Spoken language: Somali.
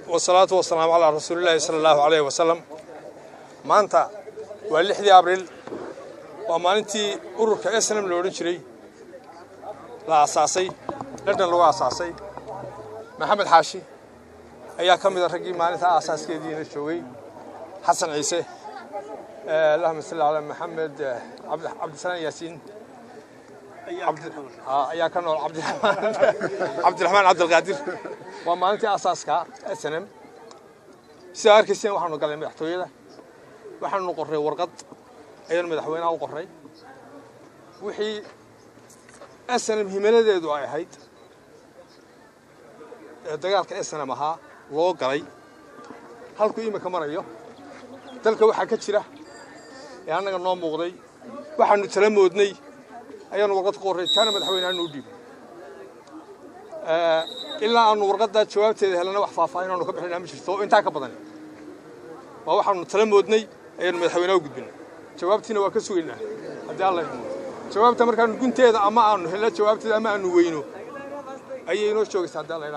والصلاة والسلام على رسول الله صلى الله عليه وسلم. maanta waa 6 abriil waa maalintii ururka SNM loo oran jiray la asaasay London lagu asaasay Maxamed Xaashi ayaa kamid ah ragii maalinta asaaskeediina joogay Xasan Ciise Allahumma salli ala Maxamed Abdulsalam Yaasiin ayaa ka nool Cabdiraxmaan Cabdilqaadir waa maalintii asaaska SNM si arkaysan waxaanu galay madaxtooyada waxaanu qorray warqad ayaan madaxweynaha u qorray wixii SNM himeladeedu ay ahayd dagaalka SNM ahaa loo galay halku imika marayo dalka waxa ka jira ee anaga noo muuqday waxaanu tala moodnay ayaan warqad qorray taana madaxweynaha noo dhiibay ilaa aanu warqadda jawaabteeda helana wax faahfaahin aanu ka bixinaa ma jirto inta ka badan waxaanu tala moodnay ayaan madaxweynaha u gudbinay jawaabtiina waa ka sugaynaa hadii Allah jawaabta markaan gunteeda ama aanu helno jawaabteeda ama aanu weyno ayay inoo joogaysaa hadii Allah